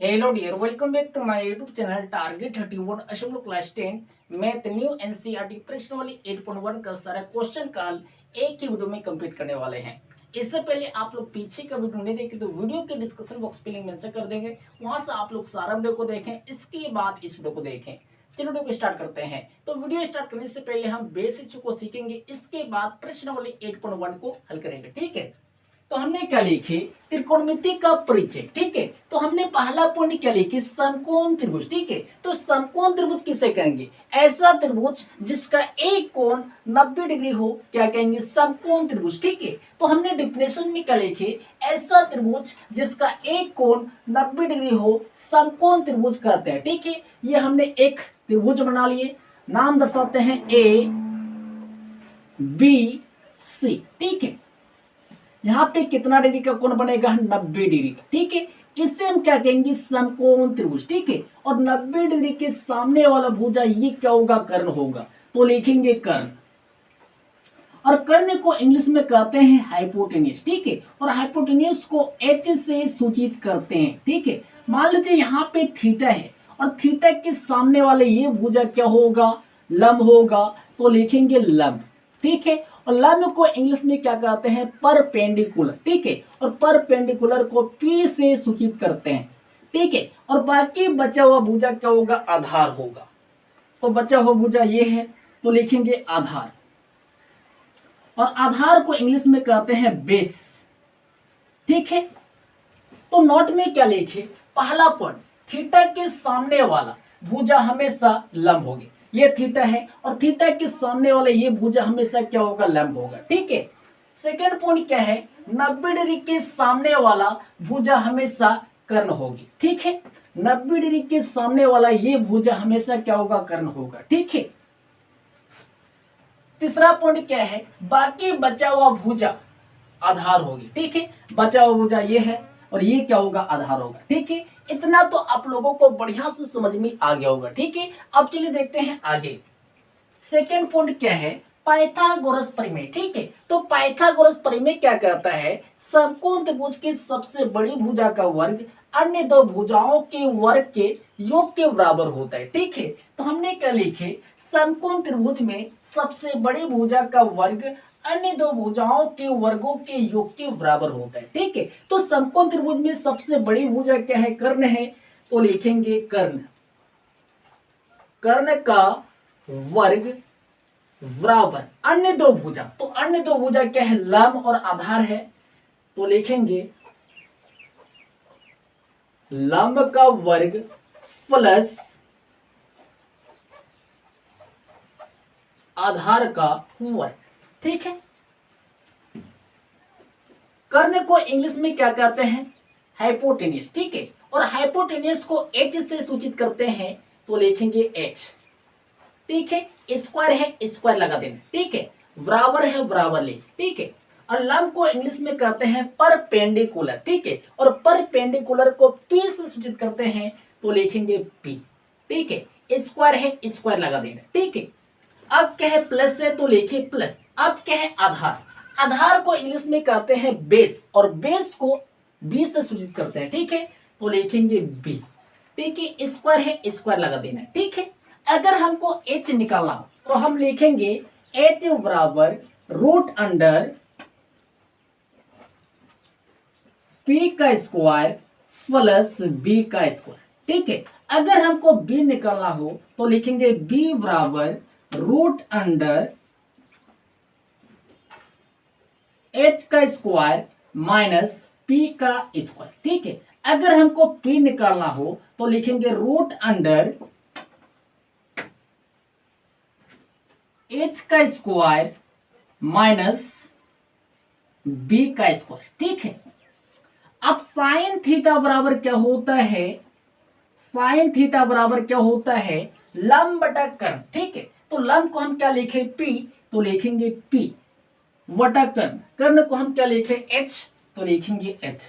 Hello dear, welcome back to my YouTube channel target 31 Ashok class 10 math new NCERT प्रश्न वाली 8.1 का सारा question काल एक ही वीडियो में कंप्लीट करने वाले हैं। इससे पहले आप लोग पीछे का वीडियो नहीं देखे तो वीडियो के डिस्क्रिप्शन बॉक्स पे लिंक मेंशन कर देंगे, वहां से आप लोग सारा वीडियो को देखें, इसके बाद इस वीडियो को देखें। चलो वीडियो को स्टार्ट करते हैं। तो वीडियो स्टार्ट करने से पहले हम बेसिक्स को सीखेंगे, इसके बाद प्रश्न वाली 8.1 को हल करेंगे। ठीक है, तो हमने क्या लिखे, त्रिकोणमिति का परिचय। ठीक है, तो हमने पहला पॉइंट क्या लिखी, समकोण त्रिभुज। ठीक है, तो समकोण त्रिभुज किसे कहेंगे, ऐसा त्रिभुज जिसका एक कोण 90 डिग्री हो, क्या कहेंगे, समकोण त्रिभुज। ठीक है, तो हमने डिफिनेशन में क्या लिखे, ऐसा त्रिभुज जिसका एक कोण 90 डिग्री हो, समकोण त्रिभुज कहते हैं। ठीक है, ये हमने एक त्रिभुज बना लिए, नाम दर्शाते हैं ए बी सी। ठीक है, यहाँ पे कितना डिग्री का कोण बनेगा, 90 डिग्री का। ठीक है, इससे हम क्या कहेंगे, समकोण त्रिभुज। ठीक है, और 90 डिग्री के सामने वाला भुजा ये क्या होगा, कर्ण होगा, तो लिखेंगे कर्ण। और कर्ण को इंग्लिश में कहते हैं हाइपोटेन्यूस। ठीक है, और हाइपोटेन्यूस को एच से सूचित करते हैं। ठीक है, मान लीजिए यहाँ पे थीटा है और थीटा के सामने वाले ये भुजा क्या होगा, लंब होगा, तो लिखेंगे लंब। ठीक है, और लंब को इंग्लिश में क्या कहते हैं, परपेंडिकुलर। ठीक है, और परपेंडिकुलर को पी से सूचित करते हैं। ठीक है, और बाकी बचा हुआ भुजा क्या होगा, आधार होगा। तो बचा हुआ भुजा ये है, तो लिखेंगे आधार। और आधार को इंग्लिश में कहते हैं बेस। ठीक है, तो नोट में क्या लिखे, पहला पॉइंट, थीटा के सामने वाला भुजा हमेशा लंब होगी। ये थीटा है और थीटा के सामने वाला ये भुजा हमेशा क्या होगा, लंब होगा। ठीक है, सेकंड पॉइंट क्या है, 90 डिग्री के सामने वाला भुजा हमेशा कर्ण होगी। ठीक है, 90 डिग्री के सामने वाला ये भुजा हमेशा क्या होगा, कर्ण होगा। ठीक है, तीसरा पॉइंट क्या है, बाकी बचा हुआ भुजा आधार होगी। ठीक है, बचा हुआ भुजा ये है और ये क्या होगा, आधार होगा। ठीक है, इतना तो आप लोगों को बढ़िया से समझ में आ गया होगा। ठीक है, अब चलिए देखते हैं आगे। सेकेंड पॉइंट क्या है, पाइथागोरस प्रमेय। ठीक है, तो पाइथागोरस प्रमेय क्या कहता है, समकोण त्रिभुज की सबसे बड़ी भुजा का वर्ग अन्य दो भुजाओं के वर्ग के योग के बराबर होता है। ठीक है, तो हमने क्या लिखे, समकोण त्रिभुज में सबसे बड़ी भुजा का वर्ग अन्य दो भुजाओं के वर्गों के योग के बराबर होता है। ठीक है, तो समकोण त्रिभुज में सबसे बड़ी भुजा क्या है, कर्ण है, तो लिखेंगे कर्ण। कर्ण का वर्ग बराबर अन्य दो भुजा, तो अन्य दो भुजा क्या है, लंब और आधार है, तो लिखेंगे लंब का वर्ग प्लस आधार का वर्ग। ठीक है, कर्ण को इंग्लिश में क्या कहते हैं, हाइपोटेन्यूस। ठीक है, और हाइपोटेन्यूस को एच से सूचित करते हैं, तो लिखेंगे एच। ठीक है, स्क्वायर है, स्क्वायर लगा देना। ठीक है, बराबर है, बराबर ले। ठीक है, और लंब को इंग्लिश में कहते हैं परपेंडिकुलर। ठीक है, और परपेंडिकुलर को पी से सूचित करते हैं, तो लिखेंगे पी। ठीक है, स्क्वायर है, स्क्वायर लगा देना। ठीक है, अब क्या है, प्लस है, तो लिखिए प्लस। अब क्या है, आधार। आधार को इंग्लिश में कहते हैं बेस, और बेस को बी से सूचित करते हैं। ठीक है, तो लिखेंगे बी। ठीक है, स्क्वायर है, स्क्वायर लगा देना। ठीक है, अगर हमको एच निकालना हो तो हम लिखेंगे एच बराबर रूट अंडर पी का स्क्वायर प्लस बी का स्क्वायर। ठीक है, अगर हमको बी निकालना हो तो लिखेंगे बी बराबर रूट अंडर एच का स्क्वायर माइनस पी का स्क्वायर। ठीक है, अगर हमको पी निकालना हो तो लिखेंगे रूट अंडर एच का स्क्वायर माइनस बी का स्क्वायर। ठीक है, अब साइन थीटा बराबर क्या होता है, साइन थीटा बराबर क्या होता है, लंब बटा कर्ण। ठीक है, तो लंब को हम क्या लिखे, पी, तो लिखेंगे पी बटा कर्ण। कर्ण को हम क्या लिखे, एच, तो लिखेंगे एच।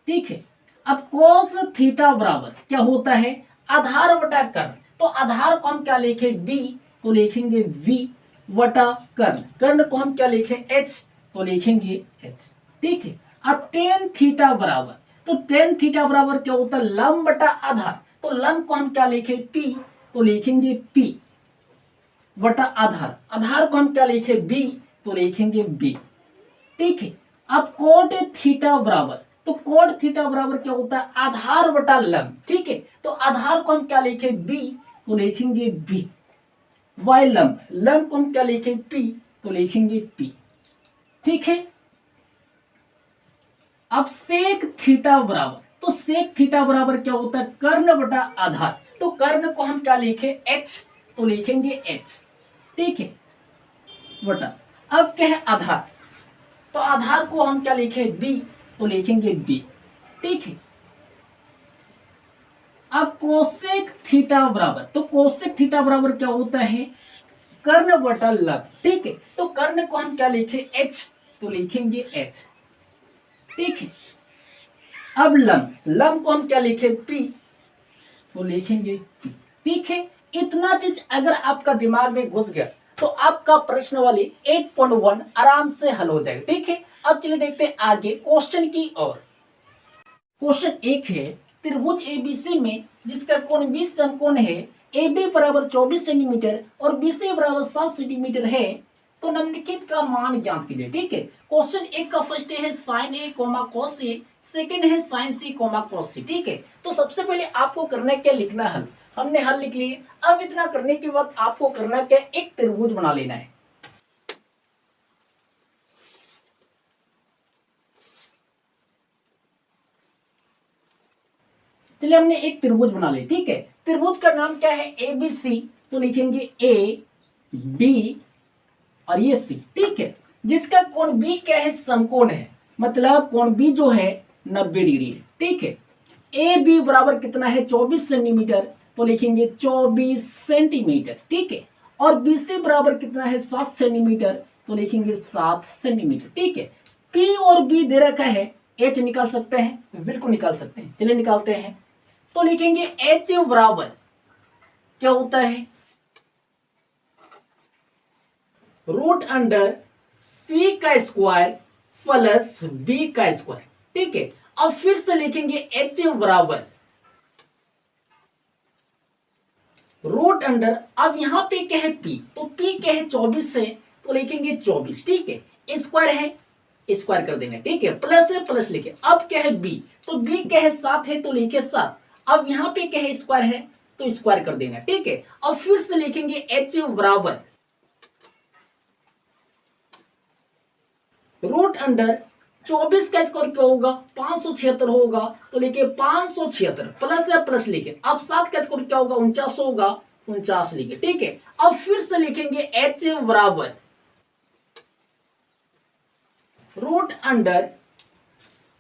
ठीक है, अब कोस थीटा बराबर क्या होता है, आधार बटा कर्ण, तो आधार को हम क्या लिखे, बी, तो लिखेंगे वी वटा कर्ण। कर्ण को हम क्या लिखें, एच, तो लिखेंगे एच। ठीक है, अब टेन थीटा बराबर तो टेन थीटा बराबर क्या होता है लंब बटा आधार। तो लंब को हम क्या लिखे पी, तो लिखेंगे पी बटा आधार। आधार को हम क्या लिखे बी, तो लिखेंगे बी। ठीक है, अब कोट थीटा बराबर, तो कोट थीटा बराबर क्या होता है आधार बटा लंब। ठीक है, तो आधार को हम क्या लिखे बी, तो लिखेंगे बी। वाई लंब, लंब को हम क्या लिखे पी, तो लिखेंगे पी। ठीक है, अब सेक थीटा बराबर, तो सेक थीटा बराबर क्या होता है कर्ण बटा आधार। तो कर्ण को हम क्या लिखे एच, तो लिखेंगे एच। ठीक है, बटा अब क्या है आधार, तो आधार को हम क्या लिखे बी, तो लिखेंगे बी। ठीक है, अब कोसेक थीटा बराबर, तो कोसेक थीटा बराबर क्या होता है कर्ण बटा लंब। ठीक है, तो कर्ण को हम क्या लिखे एच, तो लिखेंगे एच। ठीक है, अब लंब, लंब को हम क्या लिखे पी, तो लिखेंगे पी। ठीक है, इतना चीज अगर आपका दिमाग में घुस गया तो आपका प्रश्न वाली 8.1 आराम से हल हो जाएगा। ठीक है, अब चलिए देखते हैं आगे क्वेश्चन की ओर। क्वेश्चन एक है त्रिभुज एबीसी में जिसका कोण 20 समकोण है, ए बी बराबर 24 सेंटीमीटर और बी सी बराबर 7 सेंटीमीटर है, तो निम्नलिखित का मान ज्ञात कीजिए। ठीक है, क्वेश्चन एक का फर्स्ट है sign A coma cos A, second है साइन सी कोमा कॉस सी। ठीक है, तो सबसे पहले आपको करना क्या लिखना हल, हमने हल लिख लिए। अब इतना करने के बाद आपको करना क्या एक त्रिभुज बना लेना है। चलिए हमने एक त्रिभुज बना लिया। ठीक है, त्रिभुज का नाम क्या है ए बी सी, तो लिखेंगे ए बी और ये सी। ठीक है, जिसका कोण बी क्या है समकोण है, मतलब कोण बी जो है 90 डिग्री है। ठीक है, ए बी बराबर कितना है 24 सेंटीमीटर, तो लिखेंगे 24 सेंटीमीटर। ठीक है, और बी सी बराबर कितना है 7 सेंटीमीटर, तो लिखेंगे 7 सेंटीमीटर। ठीक है, पी और बी दे रखा है, एच निकाल सकते हैं, बिल्कुल निकाल सकते हैं। चलिए निकालते हैं, तो लिखेंगे एच बराबर क्या होता है रूट अंडर पी का स्क्वायर प्लस बी का स्क्वायर। ठीक है, अब फिर से लिखेंगे एच बराबर रूट अंडर, अब यहां पे क्या है पी, तो पी क्या है 24 से, तो लिखेंगे 24। ठीक है, स्क्वायर है, स्क्वायर कर देंगे। ठीक है, प्लस है प्लस लिखे। अब क्या है बी, तो बी क्या है 7 है, तो लिखे 7। अब यहां पे क्या है स्क्वायर है, तो स्क्वायर कर देंगे। ठीक है, अब फिर से लिखेंगे एच बराबर रूट अंडर 24 का स्क्वायर क्या होगा 576 होगा, तो लिखे 576 प्लस या प्लस लिखे। अब 7 का स्क्वायर क्या होगा 49 होगा, 49 लिखे। ठीक है, अब फिर से लिखेंगे एच बराबर रूट अंडर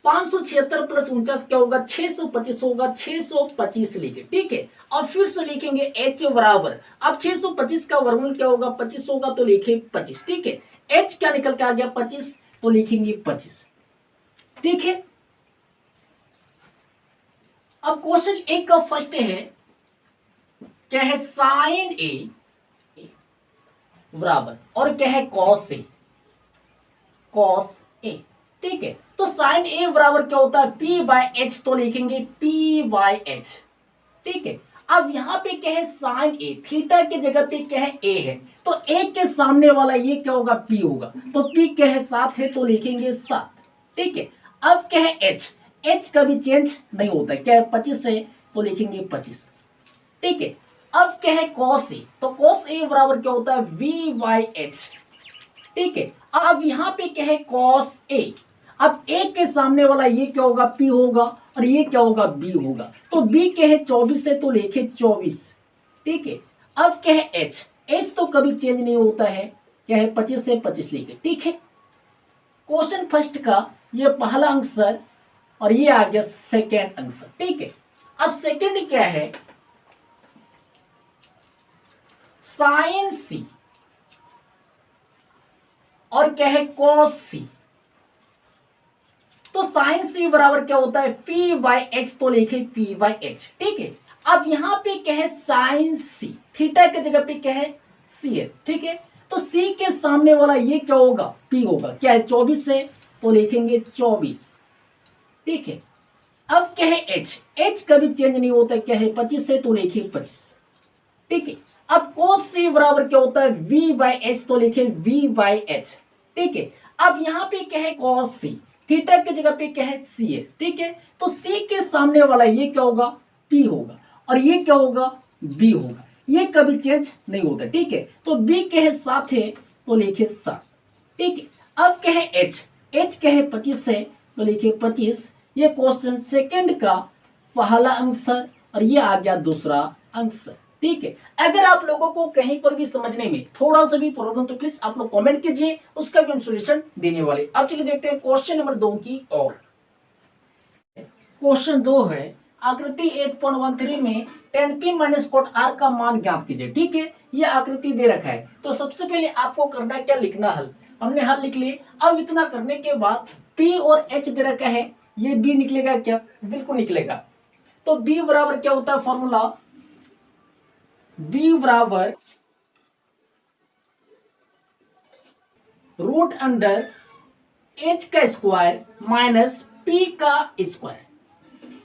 576 प्लस 49 क्या होगा 625 होगा, 625 लिखे। ठीक है, अब फिर से लिखेंगे एच बराबर, अब 625 का वर्गमूल क्या होगा 25 होगा, तो लिखे 25। ठीक है, एच क्या निकल के आ गया 25, तो लिखेंगे 25। ठीक है, अब क्वेश्चन एक का फर्स्ट है क्या है साइन ए बराबर और क्या है कॉस ए, कॉस ए। ठीक है, तो साइन ए बराबर क्या होता है पी बाय एच, तो लिखेंगे पी बाय एच। ठीक है, अब यहां पे क्या है साइन ए, थीटा की जगह पे क्या है ए है, तो ए के सामने वाला ये क्या होगा पी होगा, तो पी क्या है 7 है, तो लिखेंगे 7। ठीक है, अब क्या है एच, एच कभी चेंज नहीं होता, क्या है 25 है, तो लिखेंगे 25। ठीक है, अब क्या है कॉस ए, तो कॉस ए बराबर क्या होता है वी बाई एच। ठीक है, अब यहां पे क्या है कॉस ए, अब ए के सामने वाला ये क्या होगा पी होगा और ये क्या होगा बी होगा, तो बी क्या है 24 है, तो लिखे 24। ठीक है, अब क्या है एच, एच तो कभी चेंज नहीं होता है, क्या है 25 से 25 लिखे। ठीक है, क्वेश्चन फर्स्ट का ये पहला आंसर और ये आ गया सेकेंड आंसर। ठीक है, अब सेकेंड क्या है साइन सी और क्या है कॉस सी, तो साइन सी बराबर क्या होता है पी बाई एच, तो लिखे पी बाई एच। ठीक है, अब यहां पे क्या है साइन सी, थीटा की जगह पे क्या है सी है। ठीक है, तो सी के सामने वाला ये क्या होगा पी होगा, क्या है 24 से, तो लिखेंगे 24। ठीक है, अब क्या है एच कभी चेंज नहीं होता, क्या है 25 से, तो लिखिए 25। ठीक है, अब cos c बराबर क्या होता है v बाई एच, तो लिखे v बाई एच। ठीक है, अब यहाँ पे क्या है cos c, थीटा की जगह पे क्या है c है। ठीक है, तो c के सामने वाला ये क्या होगा p होगा, और ये क्या होगा b होगा, ये कभी चेंज नहीं होता। ठीक है, तो b क्या है 7 है, तो लिखे 7। ठीक है, अब क्या है h क्या है 25 है, तो लिखे 25। ये क्वेश्चन सेकंड का पहला आंसर, और ये आ गया दूसरा आंसर। ठीक है, अगर आप लोगों को कहीं पर भी समझने में थोड़ा सा भी प्रॉब्लम, तो प्लीज आप लोग कमेंट कीजिए, उसका भी हम सॉल्यूशन देने वाले। अब चलिए देखते हैं क्वेश्चन नंबर 2 की और। क्वेश्चन 2 है, आकृति 8.13 में tan p minus cot r का मान ज्ञात कीजिए। ठीक है, ये आकृति दे रखा है, तो सबसे पहले आपको करना क्या, लिखना हल। हमने हल लिख लिए। अब इतना करने के बाद p और h दे रखा है, ये b निकलेगा क्या, बिल्कुल निकलेगा। तो b बराबर क्या होता है फॉर्मूला, b बराबर रूट अंडर h का स्क्वायर माइनस p का स्क्वायर।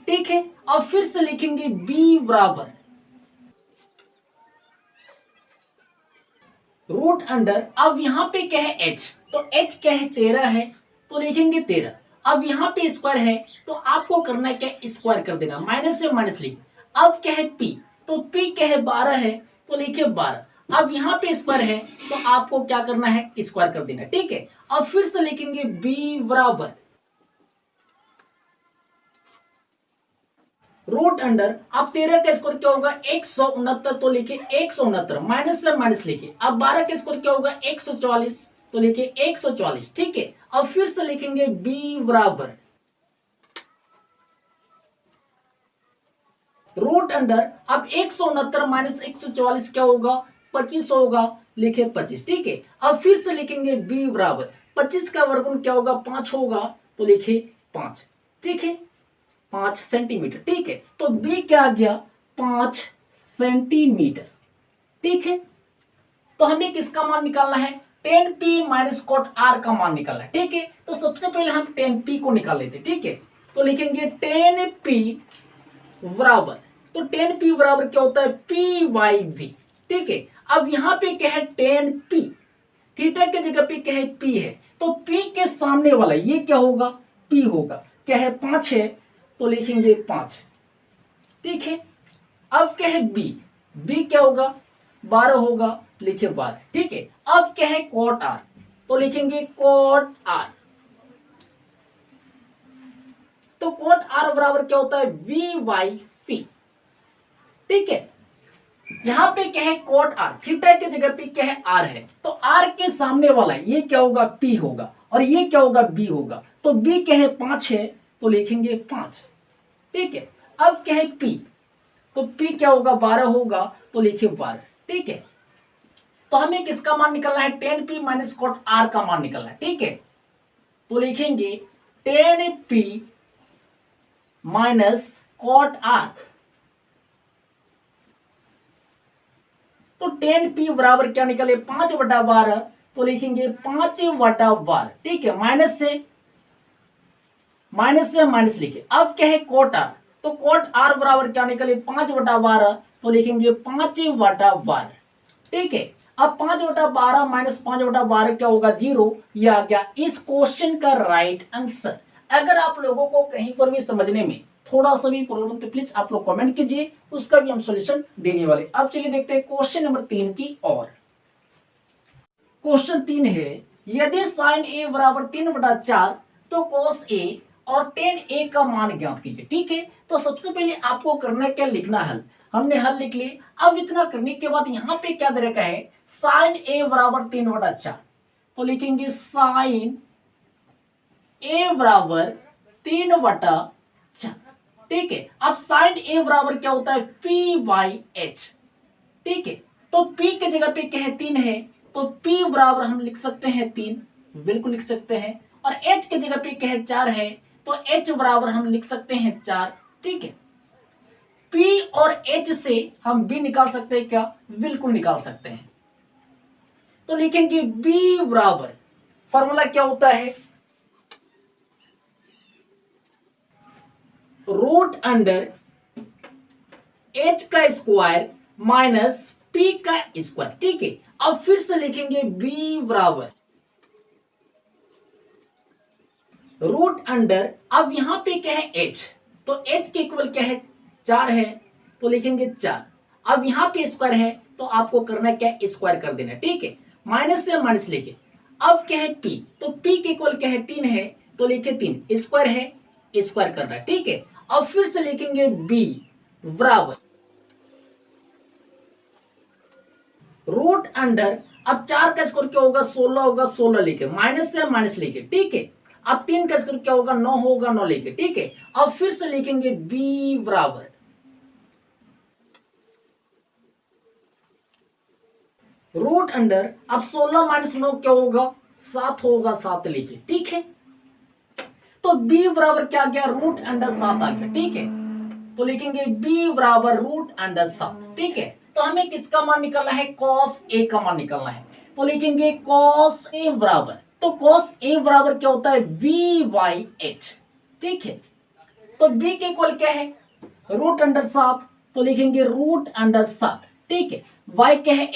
ठीक है, और फिर से लिखेंगे b बराबर रूट अंडर, अब यहां पे क्या है h, तो h क्या है 13 है, तो लिखेंगे 13। अब यहाँ पे स्क्वायर है, तो आपको करना क्या, स्क्वायर कर देना, माइनस से माइनस लिख। अब क्या है p, तो p क्या है 12 है, तो लिखिए 12। अब यहाँ पे स्क्वायर है, तो आपको क्या करना है, स्क्वायर कर देना। ठीक है, अब फिर से लिखेंगे b बराबर रूट अंडर, अब 13 का स्क्वायर क्या होगा 169, तो लिखे 169, माइनस से माइनस लिखे। अब 12 का स्क्वायर क्या होगा 144, तो लिखे 144। ठीक है, अब फिर से लिखेंगे b बराबर रूट अंडर, अब 169 माइनस 144 क्या होगा 25 होगा, लिखे 25। ठीक है, अब फिर से लिखेंगे b बराबर 25 का वर्गमूल क्या होगा 5 होगा, तो लिखे 5। ठीक है, 5 सेंटीमीटर। ठीक है, तो b क्या आ गया 5 सेंटीमीटर। ठीक है, तो हमें किसका मान निकालना है, tan p minus cot r का मान निकालना है। ठीक है, तो सबसे पहले हम tan p को निकाल लेते। ठीक है, तो लिखेंगे tan p बराबर, तो tan p बराबर क्या होता है p बाई v। ठीक है, अब यहाँ पे क्या है tan p, थीटा की जगह पे क्या है p है, तो p के सामने वाला ये क्या होगा p होगा, क्या है 5 है, तो लिखेंगे 5। ठीक है, अब क्या है b क्या होगा 12 होगा, लिखे 12। ठीक है, अब क्या है cot r, तो लिखेंगे cot r, तो cot r बराबर क्या होता है v बाई फी। ठीक है, यहां पे क्या है cot r, थीटा की जगह पे क्या है r है, तो r के सामने वाला ये क्या होगा p होगा, और ये क्या होगा b होगा, तो b क्या है 5 है, तो लिखेंगे 5। ठीक है, अब क्या है p, तो p क्या होगा 12 होगा, तो लिखिए 12। ठीक है, तो हमें किसका मान निकलना है tan p minus cot r का मान निकलना है। ठीक है, तो लिखेंगे tan p minus cot r, तो tan p बराबर क्या निकले 5/12, तो लिखेंगे 5/12। ठीक है, माइनस से माइनस लिखे। अब क्या है cot r, तो cot r बराबर क्या निकले 5/12, तो लिखेंगे 5/12। ठीक है, अब 5/12 माइनस 5/12 क्या होगा 0, ये आ गया इस क्वेश्चन का राइट आंसर। अगर आप लोगों को कहीं पर भी समझने में थोड़ा सा भी प्रॉब्लम, तो प्लीज आप लोग कमेंट कीजिए, उसका भी हम सॉल्यूशन देने वाले। अब चलिए देखते हैं क्वेश्चन नंबर 3 की और। क्वेश्चन 3 है, यदि साइन a बराबर 3/4, तो cos a और tan a का मान ज्ञात कीजिए। ठीक है, तो सबसे पहले आपको करना क्या, लिखना हल। हमने हल लिख लिए। अब इतना करने के बाद यहाँ पे क्या दे रखा है, साइन a बराबर 3/4, तो लिखेंगे साइन a बराबर 3/4। ठीक है, अब साइन a बराबर क्या होता है p बाई h। ठीक है, तो p के जगह पे क्या है 3 है, तो p बराबर हम लिख सकते हैं 3, बिल्कुल लिख सकते हैं। और h के जगह पे क्या है 4 है, तो h बराबर हम लिख सकते हैं 4। ठीक है, p और h से हम b निकाल सकते हैं क्या, बिल्कुल निकाल सकते हैं। तो लिखेंगे b बराबर, फॉर्मूला क्या होता है रूट अंडर h का स्क्वायर माइनस p का स्क्वायर। ठीक है, अब फिर से लिखेंगे b बराबर रूट अंडर, अब यहां पे क्या है h, तो h के इक्वल क्या है 4 है, तो लिखेंगे 4। अब यहां पे स्क्वायर है तो आपको करना क्या है, स्क्वायर कर देना। ठीक है, माइनस से माइनस लेके अब क्या है p, तो p के इक्वल क्या है 3 है, तो लिखे 3, स्क्वायर है, स्क्वायर करना है। ठीक है, अब फिर से लिखेंगे b बराबर रूट अंडर, अब 4 का स्क्वायर क्या होगा 16 होगा, 16 लेके माइनस से माइनस लेके। ठीक है, अब 3 का स्क्वायर क्या होगा 9 होगा, 9 लेके। ठीक है, अब फिर से लिखेंगे b बराबर रूट अंडर, अब 16 माइनस 9 क्या होगा 7 होगा, 7 लेके। ठीक है, तो b बराबर क्या आ गया रूट अंडर 7 आ गया। ठीक है, तो लिखेंगे b बराबर रूट अंडर 7। ठीक है, तो हमें किसका मान निकालना है, कॉस a का मान निकालना है, तो लिखेंगे कॉस a बराबर, तो कॉस a बराबर क्या होता है v बाई h। ठीक है, तो b के इक्वल क्या है रूट अंडर 7, तो लिखेंगे रूट अंडर 7। ठीक है, y क्या है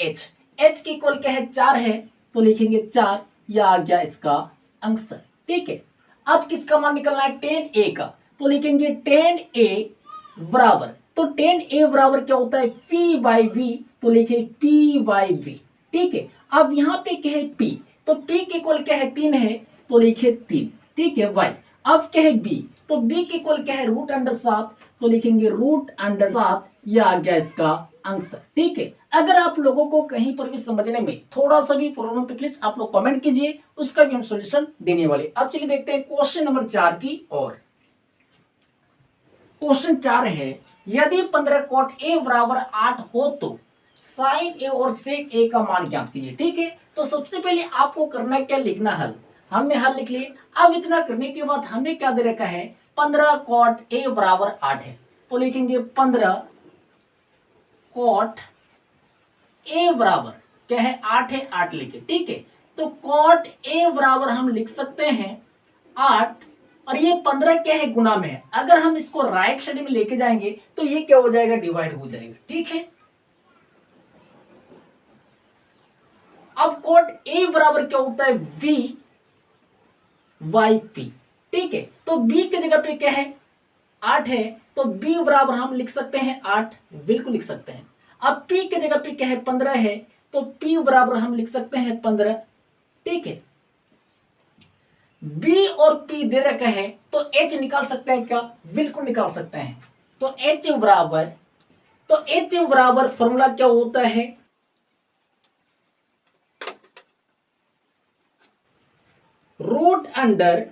h के इक्वल क्या है 4 है, तो लिखेंगे 4, यह आ गया इसका आंसर। ठीक है, अब किसका मान निकलना है tan a का, तो लिखेंगे tan a बराबर, तो tan a बराबर क्या होता है p बाई v, तो लिखे p बाई v। ठीक है, अब यहाँ पे क्या है p, तो p के इक्वल क्या है 3 है, तो लिखे 3। ठीक है, y अब क्या है b, तो b के इक्वल क्या है रूट अंडर 7, तो लिखेंगे रूट अंडर 7, यह आ गया इसका आंसर। ठीक है, अगर आप लोगों को कहीं पर भी समझने में थोड़ा सा भी प्रॉब्लम तो प्लीज आप लोग कमेंट कीजिए, उसका भी हम सॉल्यूशन देने वाले। अब चलिए देखते हैं क्वेश्चन नंबर 4 की ओर। क्वेश्चन 4 है, यदि 15 कॉट a बराबर 8 हो तो साइन a और सेक a का मान ज्ञात कीजिए। ठीक है, तो सबसे पहले आपको करना क्या, लिखना हल, हमने हल लिख लिए। अब इतना करने के बाद हमें क्या दे रखा है 15 कॉट a बराबर 8 है, तो लिखेंगे 15 कॉट a बराबर क्या है 8 है, 8 लिखे। ठीक है, तो कॉट a बराबर हम लिख सकते हैं 8, और ये 15 क्या है गुना में है, अगर हम इसको राइट साइड में लेके जाएंगे तो ये क्या हो जाएगा डिवाइड हो जाएगा। ठीक है, अब कॉट a बराबर क्या होता है v बाई p। ठीक है, तो b की जगह पे क्या है 8 है, तो b बराबर हम लिख सकते हैं 8, बिल्कुल लिख सकते हैं। अब p की जगह पे क्या है 15 है, तो p बराबर हम लिख सकते हैं 15। ठीक है, b और p दे रखा है, तो h निकाल सकते हैं क्या, बिल्कुल निकाल सकते हैं। तो h बराबर, तो h बराबर फॉर्मूला क्या होता है रूट अंडर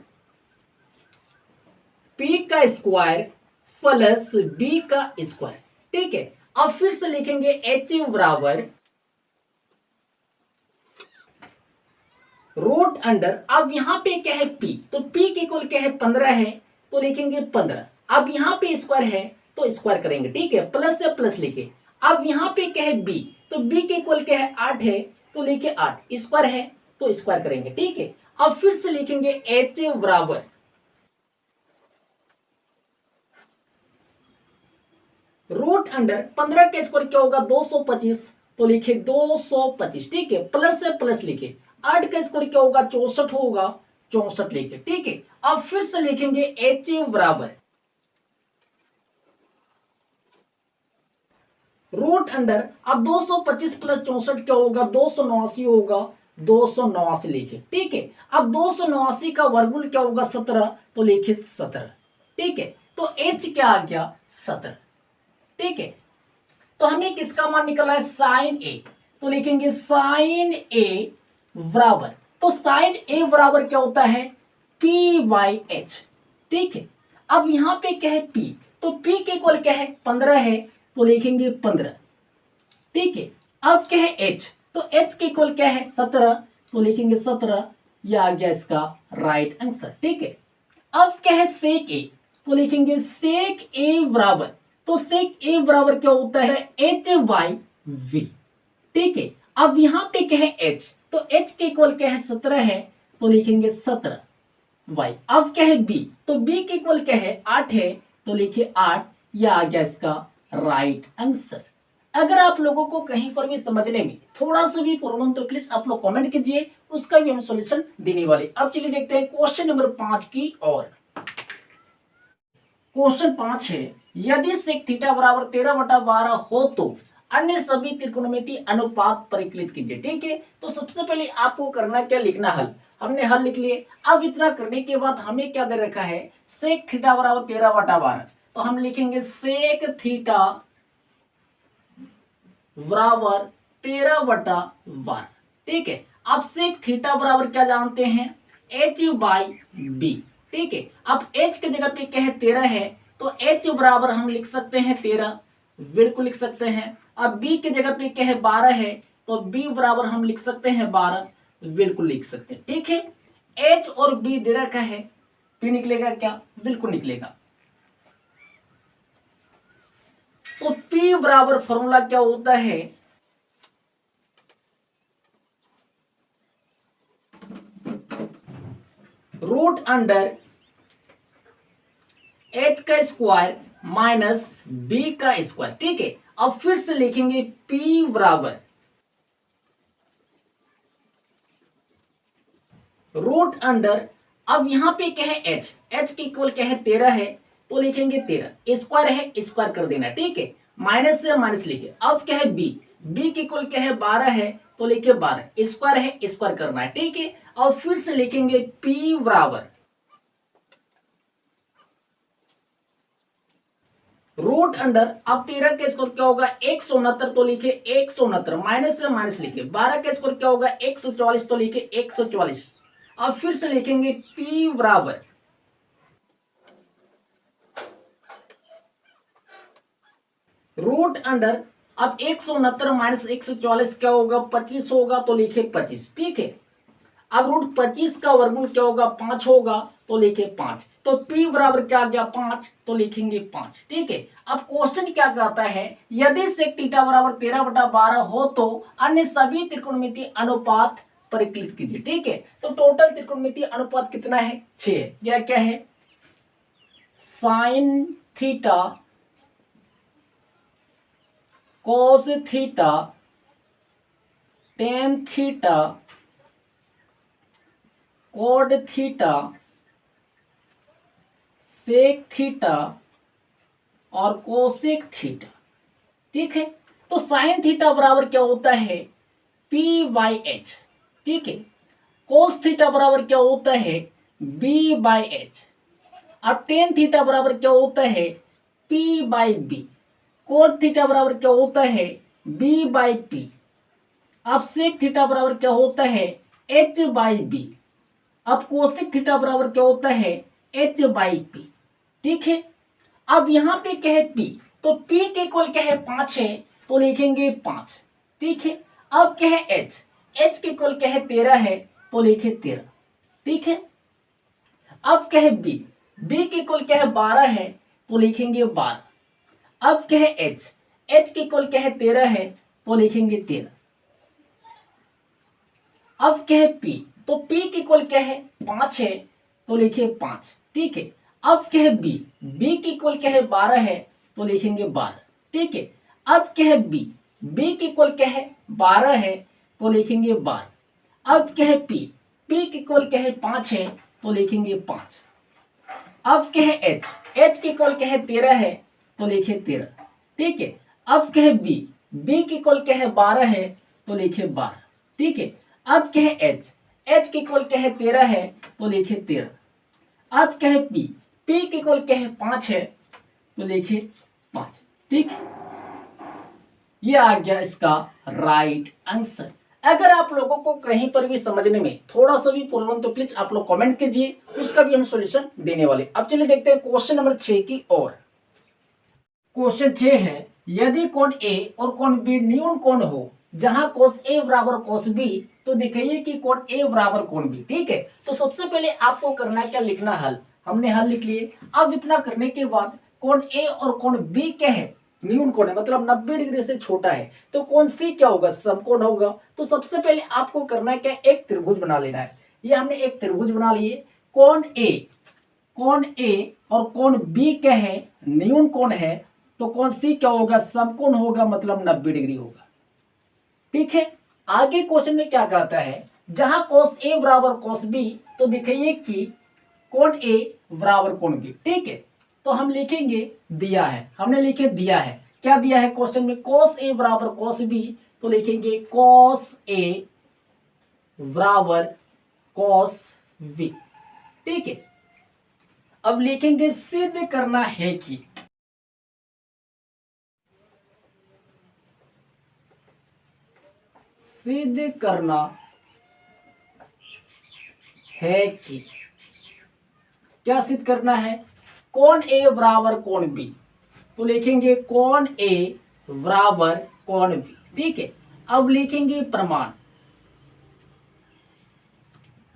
p का स्क्वायर प्लस b का स्क्वायर। ठीक है, अब फिर से लिखेंगे h बराबर रूट अंडर, अब यहां पे क्या है p, तो p के इक्वल क्या है 15 है, तो लिखेंगे 15। अब यहां पे स्क्वायर है तो स्क्वायर करेंगे। ठीक है, प्लस से प्लस लिखे। अब यहां पे क्या है b, तो b के इक्वल क्या है 8 है, तो लिखे 8, स्क्वायर है तो स्क्वायर करेंगे। ठीक है, अब फिर से लिखेंगे h बराबर रूट अंडर 15 का स्क्वायर क्या होगा 225, तो लिखे 225। ठीक है, प्लस से प्लस लिखे, 8 का स्क्वायर क्या होगा 64 होगा, 64 लिखे। ठीक है, अब फिर से लिखेंगे h बराबर रूट अंडर, अब 225 प्लस 64 क्या होगा 289 होगा, 289 लिखे। ठीक है, अब 289 का वर्गमूल क्या होगा 17, तो लिखे 17। ठीक है, तो h क्या आ गया 17। ठीक है, तो हमें किसका मान निकला है साइन a, तो लिखेंगे साइन a बराबर, तो साइन a बराबर क्या होता है p बाई h। ठीक है, अब यहां पे क्या है p, तो p के इक्वल क्या है 15 है, तो लिखेंगे 15। ठीक है, अब क्या है h, तो h के इक्वल क्या है 17, तो लिखेंगे 17, यह आ गया इसका राइट आंसर। ठीक है, अब क्या है सेक a, तो लिखेंगे सेक a बराबर, तो सेक a बराबर क्या होता है h बाई v। ठीक है, अब यहां पे क्या है h, तो h के इक्वल क्या है 17 है, तो लिखेंगे 17 y। अब क्या है b, तो b के इक्वल क्या है 8 है, तो लिखिए 8। यह आ गया इसका राइट आंसर। अगर आप लोगों को कहीं पर भी समझने में थोड़ा सा भी प्रॉब्लम तो प्लीज आप लोग कमेंट कीजिए, उसका भी हम सॉल्यूशन देने वाले। अब चलिए देखते हैं क्वेश्चन नंबर 5 की ओर। क्वेश्चन 5 है, यदि सेक थीटा बराबर 13/12 हो तो अन्य सभी त्रिकोणमितीय अनुपात परिकलित कीजिए। ठीक है, तो सबसे पहले आपको करना क्या, लिखना हल। हमने हल लिख लिए। अब इतना करने के बाद हमें क्या दे रखा है, सेक थीटा बराबर 13/12, तो हम लिखेंगे सेक थीटा बराबर 13/12। ठीक है, अब सेक थीटा बराबर क्या जानते हैं, h/b। ठीक है, अब h की जगह पे क्या है 13 है, तो h बराबर हम लिख सकते हैं 13, बिल्कुल लिख सकते हैं। अब b की जगह पे क्या है 12 है, तो b बराबर हम लिख सकते हैं 12, बिल्कुल लिख सकते हैं। ठीक है, h और b दे रखा है, p निकलेगा क्या, बिल्कुल निकलेगा। तो p बराबर फॉर्मूला क्या होता है, रूट अंडर h का स्क्वायर माइनस b का स्क्वायर। ठीक है, अब फिर से लिखेंगे p बराबर रूट अंडर, अब यहां पे क्या है h की इक्वल क्या है 13 है, तो लिखेंगे 13, स्क्वायर है स्क्वायर कर देना। ठीक है, माइनस से माइनस लिखे। अब क्या है b की इक्वल क्या है 12 है, तो लिखे 12, स्क्वायर है स्क्वायर करना है। ठीक है, और फिर से लिखेंगे p बराबर रूट अंडर, अब 13 का स्क्वायर क्या होगा 169, तो लिखे 169, माइनस से माइनस लिखे। 12 का स्क्वायर क्या होगा 144, तो लिखे 144। अब फिर से लिखेंगे p बराबर रूट अंडर, अब 169 माइनस 144 क्या होगा 25 होगा, तो लिखे 25। ठीक है, अब रूट 25 का वर्गमूल क्या होगा 5 होगा, तो लिखे 5। तो p बराबर क्या आ गया 5, तो लिखेंगे 5। ठीक है, अब क्वेश्चन क्या कहता है, यदि सेक थीटा बराबर 13/12 हो तो अन्य सभी त्रिकोणमितीय अनुपात परिकलित कीजिए। ठीक है, तो टोटल त्रिकोणमितीय अनुपात कितना है 6। यह क्या है, sine theta cos theta tan theta cot theta sec theta और कोसेक थीटा। ठीक है, तो साइन थीटा बराबर क्या होता है p/h। ठीक है, कोस थीटा बराबर क्या होता है b/h। अब टेन थीटा बराबर क्या होता है p/b। कोट थीटा बराबर क्या होता है b/p। अब सेक थीटा बराबर क्या होता है h/b। अब कोसेक थीटा बराबर क्या होता है h/p। ठीक है, अब यहां पे क्या है p, तो p के इक्वल क्या है 5 है, तो लिखेंगे 5। ठीक है, अब क्या है h के इक्वल क्या है 13 है, तो लिखे 13। ठीक है, अब क्या है b के इक्वल क्या है 12 है, तो लिखेंगे 12। अब क्या है h के इक्वल क्या है 13 है, तो लिखेंगे 13। अब क्या है p, तो p के इक्वल क्या है 5 है, तो लिखिए 5। ठीक है, अब क्या है b के इक्वल क्या है 12 है, तो लिखेंगे 12। ठीक है, अब क्या है b के इक्वल क्या है 12 है, तो लिखेंगे 12। अब क्या है p के इक्वल क्या है 5 है, तो लिखेंगे 5। अब क्या है h के इक्वल क्या है 13 है, तो लिखिए 13। ठीक है, अब क्या है b के इक्वल क्या है 12 है, तो लिखिए 12। ठीक है, अब क्या है h के इक्वल क्या है 13 है, तो लिखिए 13। अब क्या है p के इक्वल क्या है 5 है, तो लिखिए 5। ठीक, ये आ गया इसका राइट आंसर। अगर आप लोगों को कहीं पर भी समझने में थोड़ा सा भी प्रॉब्लम तो प्लीज आप लोग कमेंट कीजिए, उसका भी हम सॉल्यूशन देने वाले। अब चलिए देखते हैं क्वेश्चन नंबर 6 की ओर। क्वेश्चन 6 है, यदि कोण ए और कोण बी न्यून कोण हो जहां कोस ए बराबर कोस बी, तो दिखाइए कि कोण ए बराबर कोण बी। ठीक है, तो सबसे पहले आपको करना क्या, लिखना हल। हमने हल लिख लिए। अब इतना करने के बाद कोण ए और कोण बी क्या है न्यून कोण है, मतलब 90 डिग्री से छोटा है, तो कोण सी क्या होगा समकोण होगा। तो सबसे पहले आपको करना क्या, एक त्रिभुज बना लेना है। ये हमने एक त्रिभुज बना लिए। कोण ए कोण ए और कोण बी क्या है, न्यून कोण है, तो कोण सी क्या होगा, समकोण होगा, मतलब 90 डिग्री होगा। ठीक है, आगे क्वेश्चन में क्या कहता है, जहां cos ए बराबर cos बी, तो दिखाइए कि कोण ए बराबर कोण बी। ठीक है, तो हम लिखेंगे, दिया है, हमने लिखे दिया है, क्या दिया है क्वेश्चन में, cos ए बराबर cos बी, तो लिखेंगे cos ए बराबर cos बी। ठीक है, अब लिखेंगे सिद्ध करना है कि, सिद्ध करना है कि, क्या सिद्ध करना है, कोण ए बराबर कोण बी, तो लिखेंगे कोण ए बराबर कोण बी। ठीक है, अब लिखेंगे प्रमाण।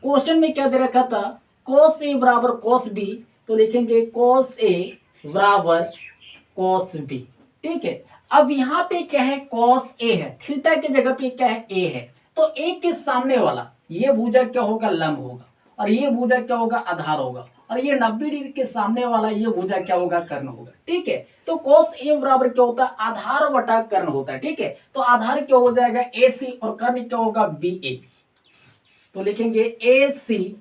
क्वेश्चन में क्या दे रखा था, cos ए बराबर cos बी, तो लिखेंगे cos ए बराबर cos बी। ठीक है, अब यहां पे क्या है, cos ए है, थीटा की जगह पे क्या है, ए है, तो ए के सामने वाला ये भुजा क्या होगा, लंब होगा, और ये भुजा क्या होगा, आधार होगा, और ये 90 डिग्री के सामने वाला ये भुजा क्या होगा, कर्ण होगा। ठीक है, तो cos ए बराबर क्या होता है, आधार बटा कर्ण होता है। ठीक है, तो आधार क्या हो जाएगा, ए सी, और कर्ण क्या होगा, बी ए, तो लिखेंगे ए सी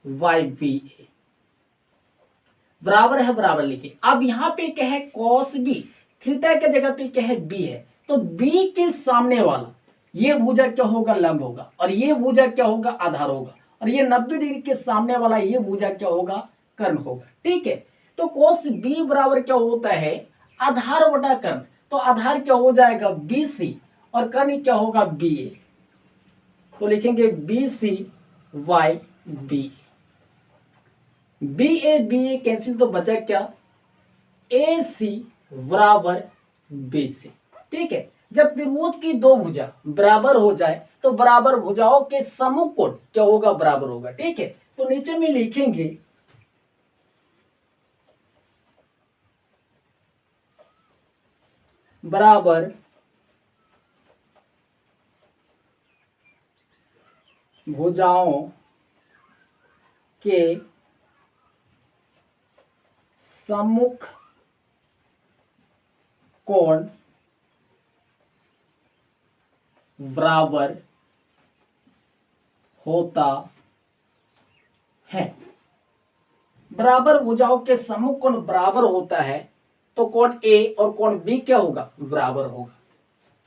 वाई बी ए बराबर है, बराबर लिखे। अब यहां पे क्या है, cos बी, थीटा के जगह पे क्या है, बी है, तो बी के सामने वाला ये भुजा क्या होगा, लंब होगा, और ये भुजा क्या होगा, आधार होगा, और ये 90 डिग्री के सामने वाला ये भुजा क्या होगा, कर्ण होगा। ठीक है, तो cos बी बराबर क्या होता है, आधार बटा कर्ण, तो आधार क्या हो जाएगा, बी सी, और कर्ण क्या होगा, बी ए, तो लिखेंगे B C Y B, B A cancel, तो बचा क्या, ए सी बराबर बी सी। ठीक है, जब त्रिभुज की दो भुजा बराबर हो जाए तो बराबर भुजाओं के सम्मुख कोण क्या होगा, बराबर होगा। ठीक है, तो नीचे में लिखेंगे बराबर भुजाओं के सम्मुख कोण बराबर होता है। बराबर भुजाओं के सम्मुख कोण बराबर होता है, तो कोण ए और कोण बी क्या होगा, बराबर होगा,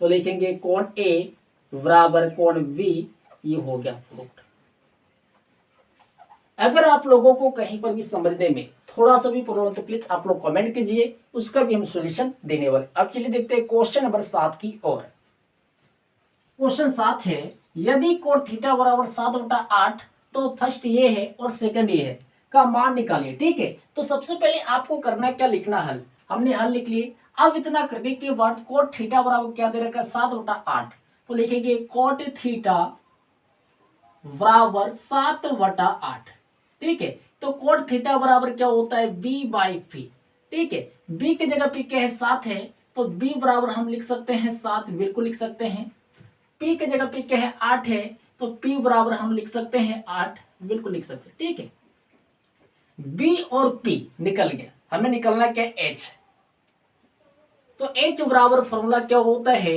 तो लिखेंगे कोण ए बराबर कोण बी, ये हो गया प्रूफ। अगर आप लोगों को कहीं पर भी समझने में थोड़ा सा भी प्रॉब्लम तो प्लीज आप लोग कमेंट कीजिए, उसका भी हम सॉल्यूशन देने वाले। अब चलिए देखते हैं क्वेश्चन नंबर 7 की ओर। क्वेश्चन 7 है, यदि कोण थीटा बराबर 7/8, तो फर्स्ट ये है और सेकंड ये है, का मान निकालिए। ठीक है, तो सबसे पहले आपको करना क्या, लिखना हल, हमने हल लिख लिए। अब इतना करने के बाद कोण थीटा बराबर क्या दे रखा है, 7/8, तो लिखेंगे कोट थीटा बराबर 7/8। ठीक है, तो कोट थीटा बराबर क्या होता है, बी बाई फी। ठीक है, बी की जगह पे क्या है, 7 है, तो बी बराबर हम लिख सकते हैं 7, बिल्कुल लिख सकते हैं। पी की जगह पे क्या है, 8 है, तो पी बराबर हम लिख सकते हैं 8, बिल्कुल लिख सकते हैं। ठीक है, बी और पी निकल गया, हमें निकलना क्या, एच, तो एच बराबर फॉर्मूला क्या होता है,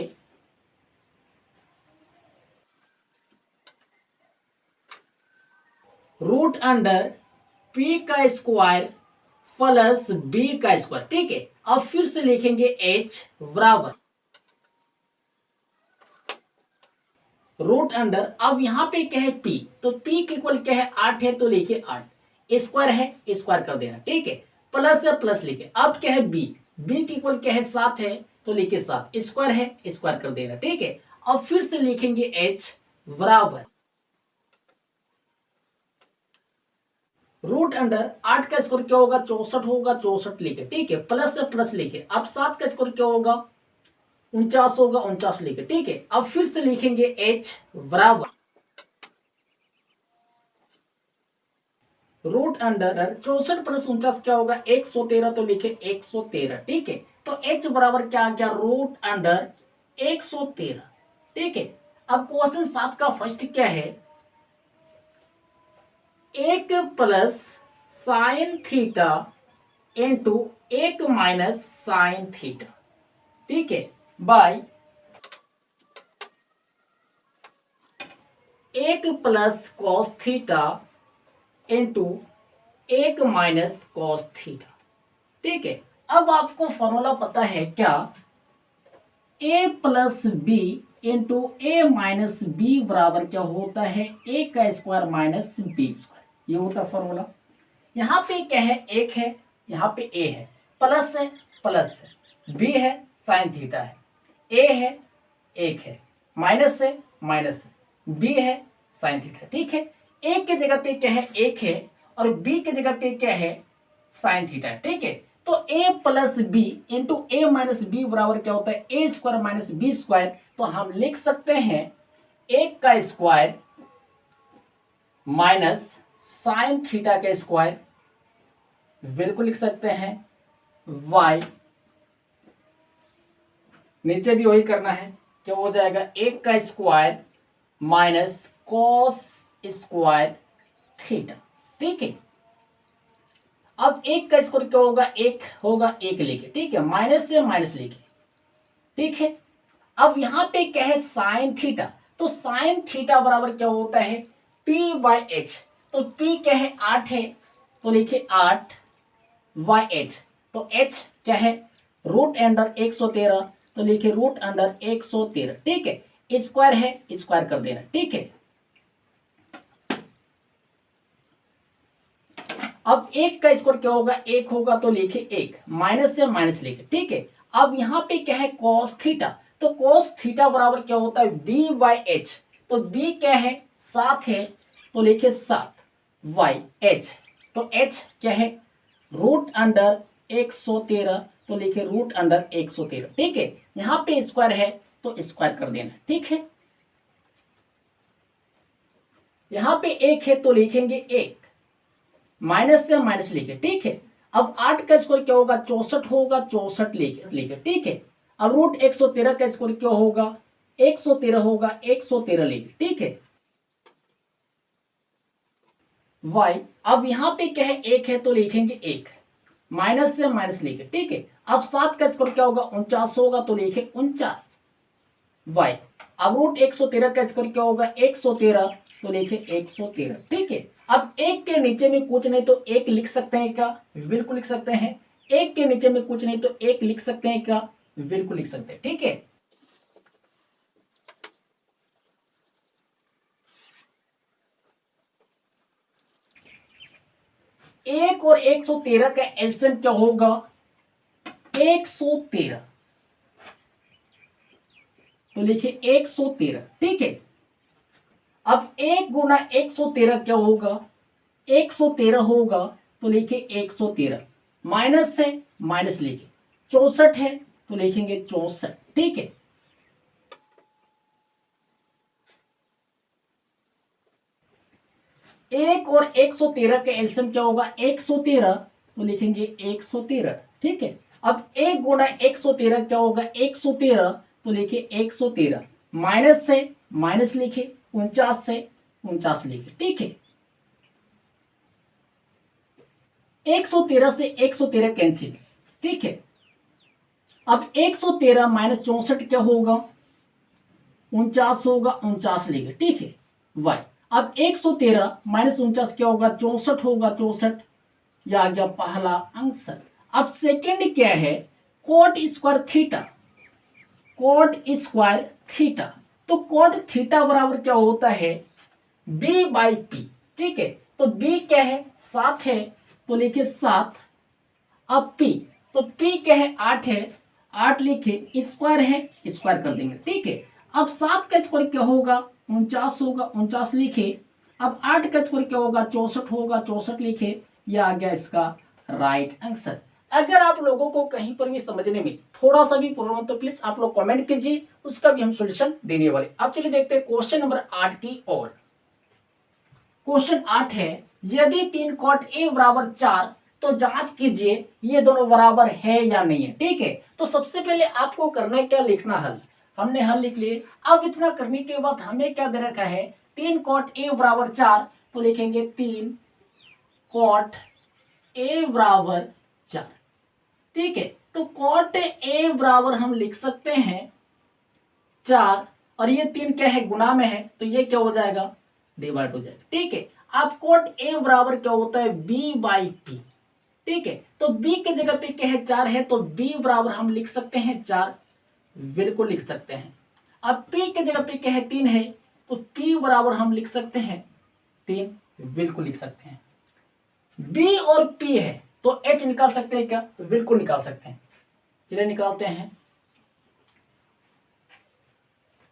रूट अंडर पी का स्क्वायर प्लस बी का स्क्वायर। ठीक है, अब फिर से लिखेंगे एच बराबर रूट अंडर, अब यहां पे क्या है, पी, तो पी के इक्वल क्या है, 8 है, तो लिखे 8, स्क्वायर है, स्क्वायर कर देना। ठीक है, प्लस है, प्लस लिखे। अब क्या है, बी, बी के इक्वल क्या है, 7 है, तो लिखे 7, स्क्वायर है, स्क्वायर कर देना। ठीक है, अब फिर से लिखेंगे एच बराबर रूट अंडर 8 का स्क्वायर क्या होगा, 64 होगा, 64 लिखे। ठीक है, प्लस से प्लस लिखे। अब 7 का स्क्वायर क्या होगा, 49 होगा, 49 लिखे। ठीक है, अब फिर से लिखेंगे एच बराबर रूट अंडर 64 प्लस 49 क्या होगा, 113, तो लिखे 113। ठीक है, तो एच बराबर क्या आ गया, रूट अंडर 113। ठीक है, अब क्वेश्चन 7 का फर्स्ट क्या है, 1 plus sine theta into 1 minus sine theta, ठीक है, by 1 plus cos theta into 1 minus cos theta, ठीक है। अब आपको फॉर्मूला पता है क्या, a plus B into A minus B बराबर क्या होता है, ए का स्क्वायर माइनस बी स्क्वायर, ये होता है फॉर्मूला। यहाँ पे क्या है, एक है, यहाँ पे ए है, प्लस है, प्लस है, बी है, साइन थीटा है, ए है, एक है, माइनस है, माइनस है, बी है, साइन थीटा, ठीक है। ए के जगह पे क्या है, एक है, और बी के जगह पे क्या है, साइन थीटा, ठीक है। तो a plus B into A minus B बराबर क्या होता है, A square minus B square. तो हम लिख सकते हैं एक का स्क्वायर माइनस साइन थीटा का स्क्वायर, बिल्कुल लिख सकते हैं, y नीचे भी वही करना है, क्या हो जाएगा, एक का square minus cos square theta, ठीक है। अब एक का स्क्वायर क्या होगा, एक होगा, एक लेके, ठीक है, माइनस से माइनस लेके, ठीक है। अब यहां पे क्या है, साइन थीटा, तो साइन थीटा बराबर क्या होता है, पी बाई एच। तो पी क्या है, 8 है, तो लिखे 8 बाई एच, तो एच क्या है, रूट अंडर 113, तो लिखे रूट अंडर 113, ठीक है। स्क्वायर है, स्क्वायर कर देना, ठीक है। अब एक का स्क्वायर क्या होगा, एक होगा, तो लिखे एक, माइनस से माइनस लिखे, ठीक है। अब यहाँ पे क्या है, कॉस थीटा, तो कॉस थीटा बराबर क्या होता है, बी बाई एच। तो बी क्या है, 7 है, तो लिखे 7 बाई एच, तो एच क्या है, रूट अंडर 113, तो लिखे रूट अंडर 113, ठीक है। यहाँ पे स्क्वायर है तो स्क्वायर कर देना, ठीक है। यहाँ पे एक है तो लिखेंगे एक, माइनस से माइनस लिखे, ठीक है। अब 8 का स्क्वायर क्या होगा, 64 होगा, 64 लिखे, ठीक है। अब रूट 113 का स्क्वायर क्या होगा, 113 होगा, 113 लिखे, ठीक है। y, अब यहाँ पे क्या है, एक है तो लिखेंगे एक, माइनस से माइनस लिखे, ठीक है। अब 7 का स्क्वायर क्या होगा, 49 होगा, तो लिखे 49 y। अब रूट 113 का स्क्वायर क्या होगा, 113, तो लिखे 113, ठीक है। अब एक के नीचे में कुछ नहीं तो एक लिख सकते हैं क्या, बिल्कुल लिख सकते हैं। एक के नीचे में कुछ नहीं तो एक लिख सकते हैं क्या, बिल्कुल लिख सकते हैं, ठीक है। एक और 113 का एलसीएम क्या होगा, 113, तो लिखिए 113, ठीक है। अब 1 गुना 113 क्या होगा, 113 होगा, तो लिखिए 113, माइनस से माइनस लिखिए, 64 है तो लिखेंगे 64, ठीक है। एक और 113 का एलसीएम क्या होगा, 113, तो लिखेंगे 113, ठीक है। अब 1 गुना 113 क्या होगा, 113, तो लिखिए 113, माइनस से माइनस लिखे, 49 से 49 लिखे, ठीक है। 113 से 113 कैंसिल, ठीक है। अब 113 माइनस 64 क्या होगा, 49 होगा, 49 लिखे, ठीक है, वाई। अब 113 माइनस 49 क्या होगा, 64 होगा, 64, यह आ गया पहला आंसर। अब सेकेंड क्या है, coat square theta, coat square theta, तो कोट थीटा बराबर क्या होता है, बी बाई पी, ठीक है। तो बी क्या है, 7 है, तो लिखे 7। अब पी, तो पी क्या है, 8 है, 8 लिखे, स्क्वायर है, स्क्वायर कर देंगे, ठीक है। अब 7 का स्क्वायर क्या होगा, 49 होगा, 49 लिखे। अब 8 का स्क्वायर क्या होगा, 64 होगा, 64 लिखे। यह आ गया इसका राइट आंसर। अगर आप लोगों को कहीं पर भी समझने में थोड़ा सा भी प्रॉब्लम तो प्लीज आप लोग कमेंट कीजिए, उसका भी हम सॉल्यूशन देने वाले। अब चलिए देखते हैं क्वेश्चन नंबर 8 की ओर। क्वेश्चन 8 है, यदि 3 कॉट ए बराबर 4 तो जांच कीजिए ये दोनों बराबर है या नहीं है, ठीक है। तो सबसे पहले आपको करना क्या, लिखना हल, हमने हल लिख लिए। अब इतना करने के बाद हमें क्या दे रखा है, 3 कॉट ए बराबर 4, तो लिखेंगे 3 कॉट ए बराबर 4। ठीक है, तो कॉट ए बराबर हम लिख सकते हैं 4, और ये 3 क्या है, गुना में है, तो ये क्या हो जाएगा, डिवाइड हो जाएगा। ठीक है, अब कॉट ए बराबर क्या होता है, बी बाई पी। ठीक है, तो बी के जगह पे क्या है, 4 है, तो बी बराबर हम लिख सकते हैं 4, बिल्कुल लिख सकते हैं। अब पी के जगह पे क्या है, 3 है, तो पी बराबर हम लिख सकते हैं 3, बिल्कुल लिख सकते हैं। बी और पी है, तो एच निकाल सकते हैं क्या, तो बिल्कुल निकाल सकते हैं। चलिए निकालते हैं।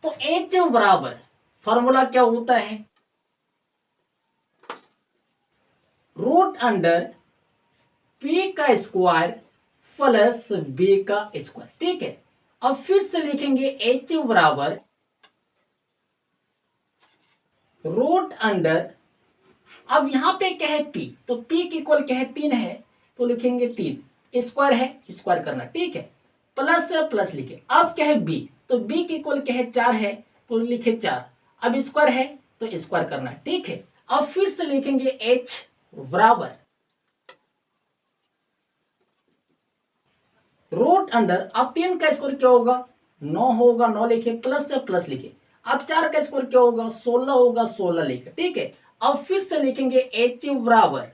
तो एच बराबर फॉर्मूला क्या होता है, रूट अंडर पी का स्क्वायर प्लस बी का स्क्वायर। ठीक है, अब फिर से लिखेंगे एच बराबर रूट अंडर, अब यहां पे क्या है, पी, तो पी की इक्वल क्या है, 3 है, तो लिखेंगे 3, स्क्वायर है, स्क्वायर करना। ठीक है, प्लस से प्लस लिखे। अब क्या है, बी, तो बी की इक्वल क्या है, 4 है, तो लिखे 4, अब स्क्वायर है, तो स्क्वायर करना। ठीक है, अब फिर से लिखेंगे एच बराबर रूट अंडर, अब 3 का स्क्वायर क्या होगा, 9 होगा, 9 लिखे, प्लस से प्लस लिखे। अब 4 का स्क्वायर क्या होगा, 16 होगा, 16 लिखे। ठीक है, अब फिर से लिखेंगे एच बराबर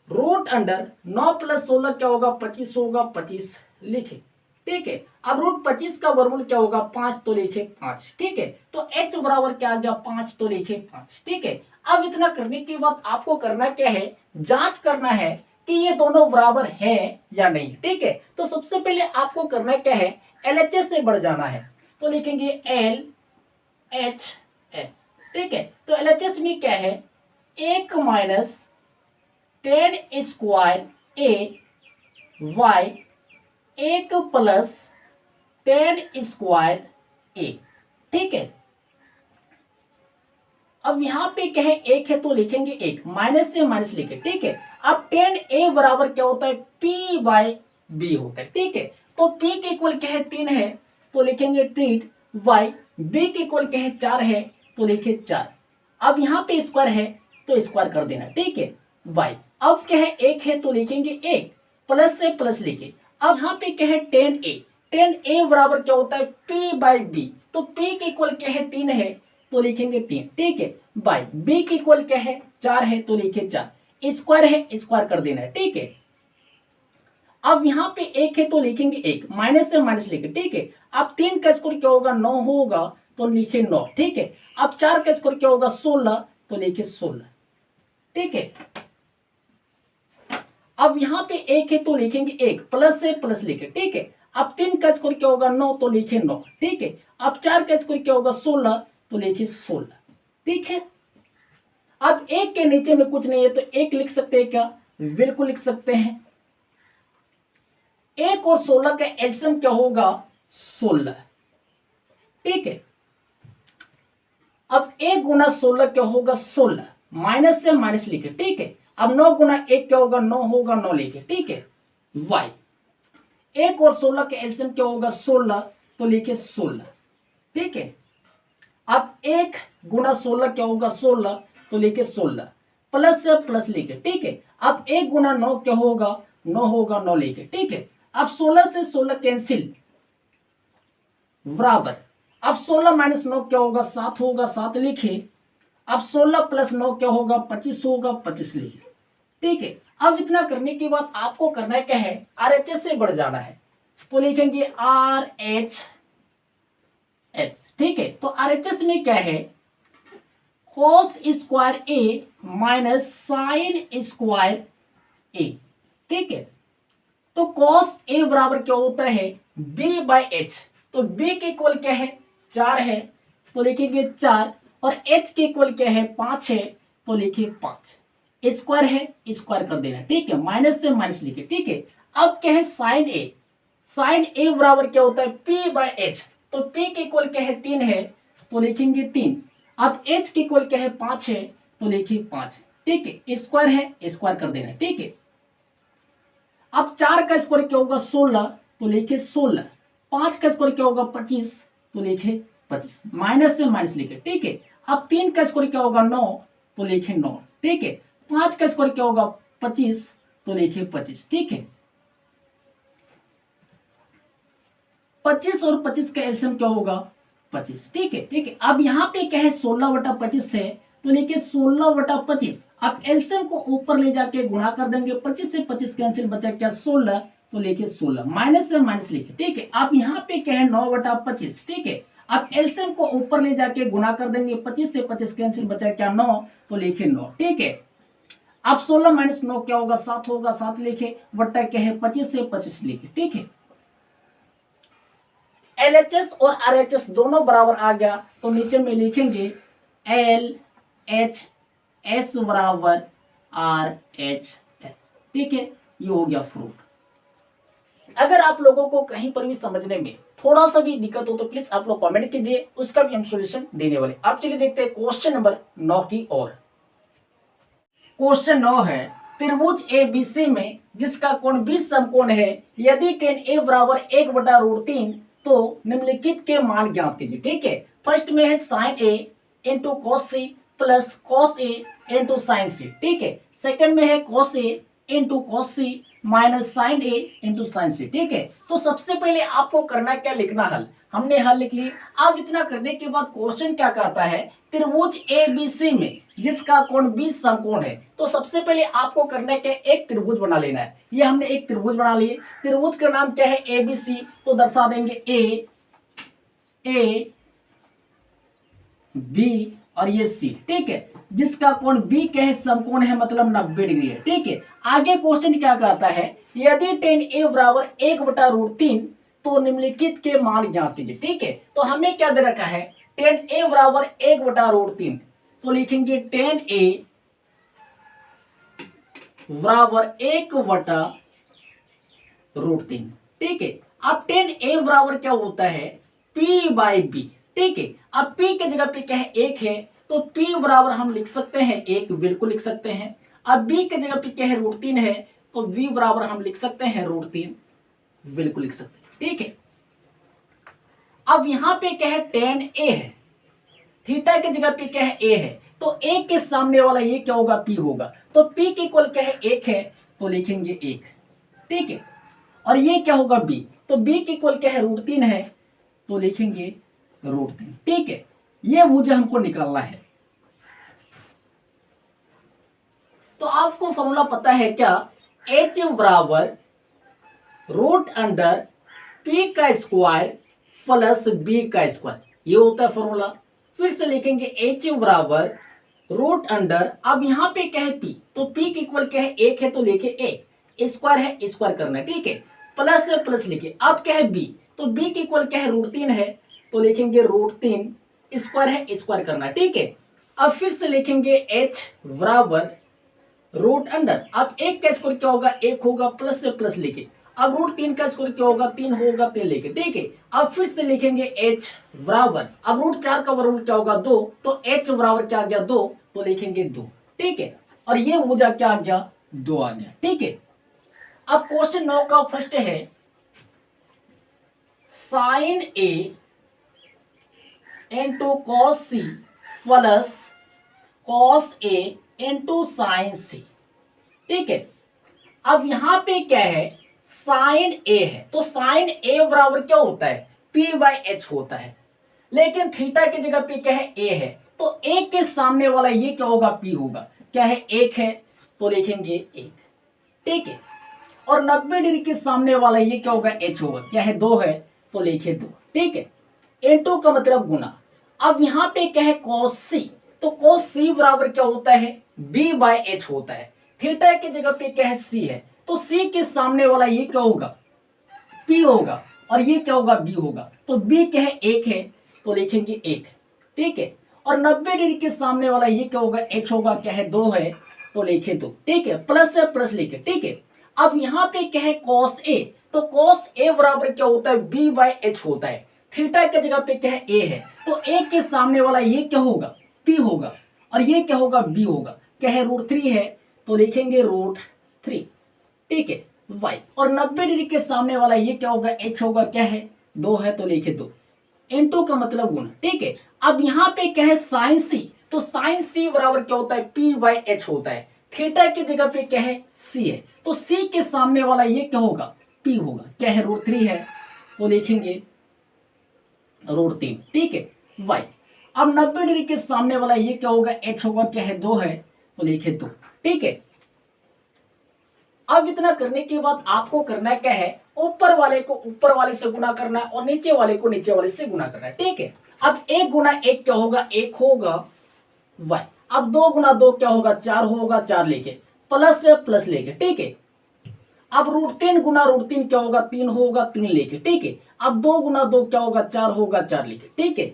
रूट अंडर 9 प्लस 16 क्या होगा, 25 होगा, 25 लिखे। ठीक है, अब रूट 25 का वर्गमूल क्या होगा, 5, तो लिखे 5। ठीक है, तो h बराबर क्या आ गया, 5, तो लिखे 5। ठीक है, अब इतना करने के बाद आपको करना क्या है, जांच करना है कि ये दोनों बराबर है या नहीं। ठीक है, तो सबसे पहले आपको करना क्या है, LHS से बढ़ जाना है, तो लिखेंगे LHS। ठीक है, तो LHS में क्या है, 1 माइनस 10 स्क्वायर ए वाई 1 प्लस 10 स्क्वायर ए। ठीक है, अब यहां पे क्या है, 1 है, तो लिखेंगे 1, माइनस से माइनस लिखे। ठीक है, अब 10 a बराबर क्या होता है, p बाई बी होता है। ठीक है, तो p के इक्वल क्या है, 3 है, तो लिखेंगे 3 बाई b के इक्वल क्या है, 4 है, तो लिखे 4। अब यहाँ पे स्क्वायर है, तो स्क्वायर कर देना। ठीक है, बाई, अब क्या है, 1 है, तो लिखेंगे 1, प्लस से प्लस लिखे। अब यहाँ पे क्या है, 10a बराबर क्या होता है, p बाई बी, तो p के इक्वल क्या है, 3 है, तो लिखेंगे 3। ठीक है, बाई b के इक्वल क्या है, 4 है, तो लिखे 4, स्क्वायर है, स्क्वायर कर देना है। ठीक है, अब यहाँ पे 1 है, तो लिखेंगे 1, माइनस से माइनस लिखे। ठीक है, अब 3 का स्क्वायर क्या होगा, 9 होगा, तो लिखे 9। ठीक है, अब 4 का स्क्वायर क्या होगा, 16, तो लिखे 16। ठीक है, अब यहाँ पे 1 है, तो लिखेंगे 1, प्लस से प्लस लिखे। ठीक है, अब 3 का स्क्वायर क्या होगा, 9, तो लिखे 9। ठीक है, अब 4 का स्क्वायर क्या होगा, 16, तो लिखे 16। ठीक है, अब 1 के नीचे में कुछ नहीं है, तो 1 लिख सकते हैं क्या, बिल्कुल लिख सकते हैं। 1 और 16 का एलसीएम क्या होगा, 16। ठीक है, अब 1 गुना 16 क्या होगा, 16, माइनस से माइनस लिखे। ठीक है, अब 9 गुना 1 क्या होगा, 9 होगा, 9 लिखे। ठीक है, वाई 1 और 16 का एलसीएम क्या होगा, 16, तो लिखे 16। ठीक है, अब 1 गुना 16 क्या होगा, 16, तो लिखे 16, प्लस से प्लस लिखे। ठीक है, अब 1 गुना 9 क्या होगा, 9 होगा, 9 लिखे। ठीक है, अब 16 से 16 कैंसिल, बराबर, अब 16 माइनस 9 क्या होगा, 7 होगा, 7 लिखे। अब 16 प्लस 9 क्या होगा, 25 होगा, 25 लिखे। ठीक है, अब इतना करने के बाद आपको करना क्या है, RHS से बढ़ जाना है, तो लिखेंगे RHS। ठीक है, तो RHS में क्या है, cos स्क्वायर ए माइनस साइन स्क्वायर ए। ठीक है, तो cos ए बराबर क्या होता है, b बाई एच, तो b के इक्वल क्या है, 4 है, तो लिखेंगे 4, और h के इक्वल क्या है, 5 है, तो लिखिए 5, स्क्वायर है, स्क्वायर कर देना। ठीक है, माइनस से माइनस लिखे। ठीक है, अब क्या है, साइन ए बराबर क्या होता है, p बाई एच, तो p के इक्वल क्या है, 3 है, तो लिखेंगे 3। अब h के इक्वल क्या है, 5 है, तो लिखिए 5। ठीक है, स्क्वायर है, स्क्वायर कर देना। ठीक है, अब 4 का स्क्वायर क्या होगा, 16, तो लिखे 16, 5 का स्क्वायर क्या होगा, 25, तो लिखे 25, माइनस से माइनस लिखे। ठीक है, अब 3 का स्क्वायर क्या होगा, 9, तो लिखे 9। ठीक है, 5 का स्क्वायर क्या होगा 25, तो लिखिए 25। ठीक है, 25 और 25 का एलसीएम क्या होगा 25। ठीक है, ठीक है। अब यहाँ पे क्या है 16/25 है, तो लिखिए 16/25। आप एलसीएम को ऊपर ले जाके गुणा कर देंगे, 25 से 25 कैंसिल, बचा क्या 16, तो लिखिए 16, माइनस से माइनस लिखिए। ठीक है, अब यहाँ पे क्या है 9/25। ठीक है, आप एलसीएम को ऊपर ले जाके गुणा कर देंगे, 25 से 25 कैंसिल, बचा क्या 9, तो लिखिए 9। ठीक है, अब 16 माइनस 9 क्या होगा 7 होगा, 7 लिखे, बट्टा क्या है 25 से 25 लिखे। ठीक है, LHS और RHS दोनों बराबर आ गया, तो नीचे में लिखेंगे LHS बराबर RHS। ठीक है, ये हो गया फ्रूट। अगर आप लोगों को कहीं पर भी समझने में थोड़ा सा भी दिक्कत हो तो प्लीज आप लोग कमेंट कीजिए, उसका भी हम सॉल्यूशन देने वाले। अब चलिए देखते हैं क्वेश्चन नंबर 9 की ओर। क्वेश्चन 9 है, त्रिभुज ABC में जिसका कोण 20 समकोण है, यदि tan A बराबर 1/√3 तो निम्नलिखित के मान ज्ञात कीजिए। ठीक है, फर्स्ट में है sin A into cos C plus cos A into sin C। ठीक है, सेकंड में है cos A into cos C minus sin A into sin C। ठीक है, तो सबसे पहले आपको करना क्या, लिखना हल। हमने हल लिख ली। अब इतना करने के बाद क्वेश्चन क्या कहता है, त्रिभुज ABC में जिसका कोण 20 समकोण है, तो सबसे पहले आपको करना क्या, एक त्रिभुज बना लेना है। ये हमने एक त्रिभुज बना लिए। त्रिभुज का नाम क्या है ABC, तो दर्शा देंगे A B और ये C। ठीक है, जिसका कोण B क्या है समकोण है, मतलब 90 डिग्री है। ठीक है, आगे क्वेश्चन क्या कहता है, यदि tan A बराबर 1/√3 तो निम्नलिखित के मान ज्ञात कीजिए। ठीक है, तो हमें क्या दे रखा है, tan A बराबर 1/√3, तो लिखेंगे tan A बराबर 1/√3। ठीक है, अब tan A बराबर क्या होता है P/B। ठीक है, अब P की जगह पे क्या है 1 है, तो P बराबर हम लिख सकते हैं 1, बिल्कुल लिख सकते हैं। अब B की जगह पे क्या है √3 है, तो B बराबर हम लिख सकते हैं √3, बिल्कुल लिख सकते हैं। ठीक है, अब यहां पे क्या है tan A है, थीटा की जगह पे क्या है A है, तो A के सामने वाला ये क्या होगा P होगा, तो P के इक्वल क्या है 1 है, तो लिखेंगे 1। ठीक है, और ये क्या होगा B, तो B के इक्वल क्या है √3 है, तो लिखेंगे √3। ठीक है, ये भुजा हमको निकालना है। तो आपको फॉर्मूला पता है क्या, H बराबर √अंडर P का स्क्वायर प्लस B का स्क्वायर, ये होता है फॉर्मूला। फिर से लिखेंगे H बराबर √अंडर, अब यहाँ पे क्या है P, तो P के इक्वल क्या है 1 है, तो लिखे 1, स्क्वायर है स्क्वायर करना है। ठीक है, प्लस से प्लस लिखे। अब क्या है B, तो B के इक्वल क्या है √3 है, तो लिखेंगे √3, स्क्वायर है स्क्वायर करना है। ठीक है, अब फिर से लिखेंगे H बराबर √अंडर, अब 1 का स्क्वायर क्या होगा 1 होगा, प्लस से प्लस लिखे। अब √3 का स्क्वायर क्या होगा 3 होगा, 3 लिखे। ठीक है, अब फिर से लिखेंगे H बराबर, अब √4 का वर्गमूल क्या होगा 2, तो H बराबर क्या आ गया 2, तो लिखेंगे 2। ठीक है, और ये भुजा क्या आ गया 2 आ गया। ठीक है, अब क्वेश्चन 9 का फर्स्ट है, sin A into cos C plus cos A into sin C। ठीक है, अब यहां पे क्या है sin A है, तो sin A बराबर क्या होता है P/H होता है, लेकिन थीटा की जगह पे क्या है A है, तो 1 के सामने वाला ये क्या होगा P होगा, क्या है 1 है, तो लिखेंगे 1। ठीक है, और 90 डिग्री के सामने वाला ये क्या होगा H होगा, क्या है 2 है, तो लिखे 2। ठीक है, इंटू का मतलब गुना। अब यहाँ पे क्या है cos C, तो cos C बराबर क्या होता है B/H होता है, थीटा की जगह पे क्या है C है, तो C के सामने वाला ये क्या होगा P होगा, और ये क्या होगा B होगा, तो B क्या है 1 है, तो लिखेंगे 1। ठीक है, और 90 डिग्री के सामने वाला ये क्या होगा H होगा, क्या है 2 है, तो लिखे 2। ठीक है, प्लस से प्लस लिखे। ठीक है, अब यहाँ पे क्या है cos A, तो cos A बराबर क्या होता है B/H होता है, थीटा की जगह पे क्या है A है, तो A के सामने वाला ये क्या होगा P होगा, और ये क्या होगा B होगा, क्या है √3 है, तो लिखेंगे √3। ठीक है, y, और 90 डिग्री के सामने वाला ये क्या होगा h होगा, क्या है 2 है, तो लिखे 2, इंटू का मतलब गुना। ठीक है, अब यहाँ पे क्या है sin C, तो sin C बराबर क्या होता है P/H होता है, थीटा की जगह पे क्या है, सी है, तो सी के सामने वाला ये क्या होगा, पी होगा। क्या है, √3 है, तो लिखेंगे √3, ठीक है। वाई, अब 90 डिग्री के सामने वाला ये क्या होगा, एच होगा। क्या है, 2 है, तो लिखे 2, ठीक है। अब इतना करने के बाद आपको करना क्या है, ऊपर वाले को ऊपर वाले से गुना करना है और नीचे वाले को नीचे वाले से गुना करना है, ठीक है। अब 1 गुना 1 क्या होगा, 1 होगा वाई। अब 2 गुना 2 क्या होगा, 4 होगा, 4 लेके प्लस से प्लस लेके, ठीक है। अब √3 गुना √3 क्या होगा, 3 होगा, 3 लेके, ठीक है। अब 2 गुना 2 क्या होगा, 4 होगा, 4 लेके, ठीक है।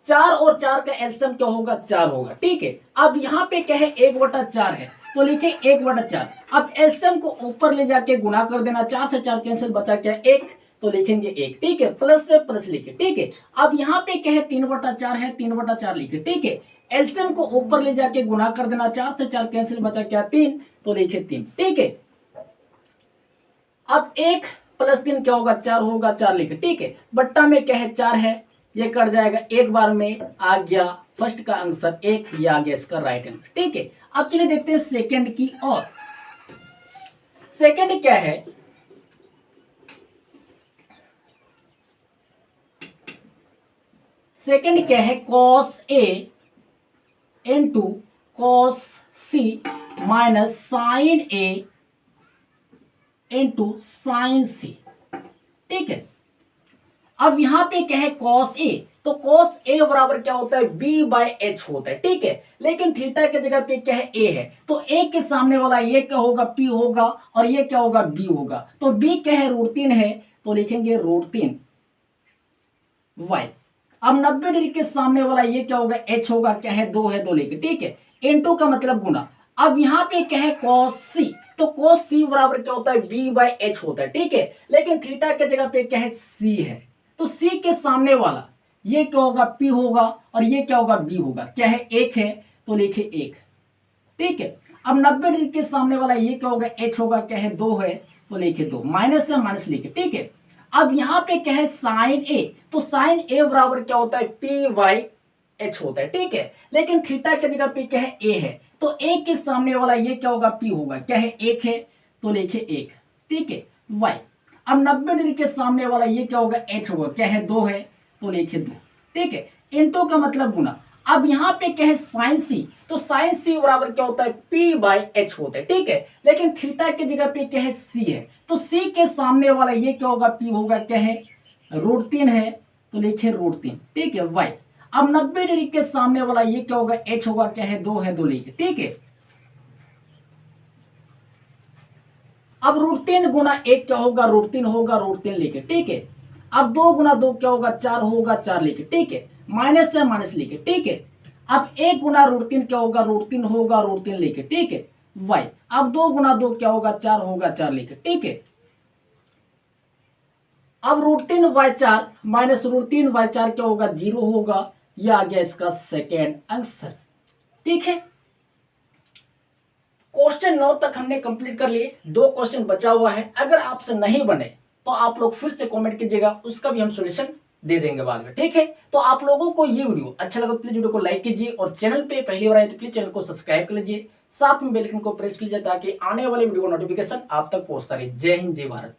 4 और 4 का एलसीएम क्या होगा, 4 होगा, ठीक है। अब यहाँ पे क्या है, 1/4 है, तो लिखे 1/4। अब एलसीएम को ऊपर ले जाके गुना कर देना, 4 से 4 कैंसिल, बचा क्या, 1, तो लिखेंगे 1, ठीक है। प्लस से प्लस लिखे, ठीक है। अब यहाँ पे क्या है, 3/4 है, 3/4 लिखे, ठीक है। एलसीएम को ऊपर ले जाके गुना कर देना, 4 से 4 कैंसिल, बचा क्या, 3, तो लिखे 3, ठीक है। अब 1 + 3 क्या होगा, 4 होगा, 4 लिखे, ठीक है। बट्टा में क्या है, 4 है, ये कट जाएगा, एक बार में आ गया फर्स्ट का आंसर 1, ये आ गया इसका राइट आंसर, ठीक है। अब चलिए देखते हैं सेकंड की और। सेकंड क्या है, सेकंड क्या है, cos A into cos C minus sin A into sin C, ठीक है। अब यहां पे क्या है, cos A, तो cos A बराबर क्या होता है, B/H होता है, ठीक है। लेकिन थीटा की जगह पे क्या है, A है, तो A के सामने वाला ये क्या होगा, P होगा, और ये क्या होगा, B होगा। तो B क्या है, √3 है, तो लिखेंगे √3 Y। अब 90 डिग्री के सामने वाला ये क्या होगा, H होगा। क्या है, 2 है, 2 लेके, ठीक है। इनटू का मतलब गुना। अब यहाँ पे क्या है, cos C, तो cos C बराबर क्या होता है, B/H होता है, ठीक है। लेकिन थीटा की जगह पे क्या है, C है, तो C के सामने वाला ये क्या होगा, P होगा, और ये क्या होगा, B होगा। क्या है, 1 है, तो लिखे 1, ठीक है। अब 90 डिग्री के सामने वाला ये क्या होगा, H होगा। क्या है, 2 है, तो लिखे 2, माइनस से माइनस लिखे, ठीक है। अब यहाँ पे क्या है, sin A, तो sin A बराबर क्या होता है, P/H होता है, ठीक है। लेकिन थीटा की जगह पे क्या है, A है, तो A के सामने वाला ये क्या होगा, P होगा। क्या है, 1 है, तो लिखे 1, ठीक है। Y, अब 90 डिग्री के सामने वाला ये क्या होगा, H होगा। क्या है, 2 है, तो लिखे 2, ठीक है। इनटू का मतलब गुना। अब यहाँ पे क्या है, sin C, तो sin C बराबर क्या होता है, P/H होता है, ठीक है। लेकिन थीटा की जगह पे क्या है, C है, तो C के सामने वाला ये क्या होगा, P होगा। क्या है, √3 है, तो लिखे √3, ठीक है। Y, अब 90 डिग्री के सामने वाला ये क्या होगा, H होगा। क्या है, 2 है, 2 लिखे, ठीक है। अब √3 गुना 1 क्या होगा, √3 होगा, √3 लिखे, ठीक है। अब 2 गुना 2 क्या होगा, 4 होगा, 4 लिखे, ठीक है। माइनस से माइनस लिखे, ठीक है। अब 1 गुना √3 क्या होगा, √3 होगा, √3 लिखे, ठीक है। Y, अब 2 गुना 2 क्या होगा, 4 होगा, 4 लिखे, ठीक है। अब √3/4 माइनस √3/4 क्या होगा, 0 होगा। यह आ गया इसका सेकेंड आंसर, ठीक है। क्वेश्चन 9 तक हमने कंप्लीट कर लिए, 2 क्वेश्चन बचा हुआ है। अगर आपसे नहीं बने तो आप लोग फिर से कमेंट कीजिएगा, उसका भी हम सॉल्यूशन दे देंगे बाद में, ठीक है। तो आप लोगों को ये वीडियो अच्छा लगा तो प्लीज वीडियो को लाइक कीजिए, और चैनल पे पहली बार आए तो प्लीज चैनल को सब्सक्राइब कर लीजिए, साथ में बेल आइकन को प्रेस कीजिए ताकि आने वाले वीडियो का नोटिफिकेशन आप तक पहुंचता रहे। जय हिंद, जय भारत।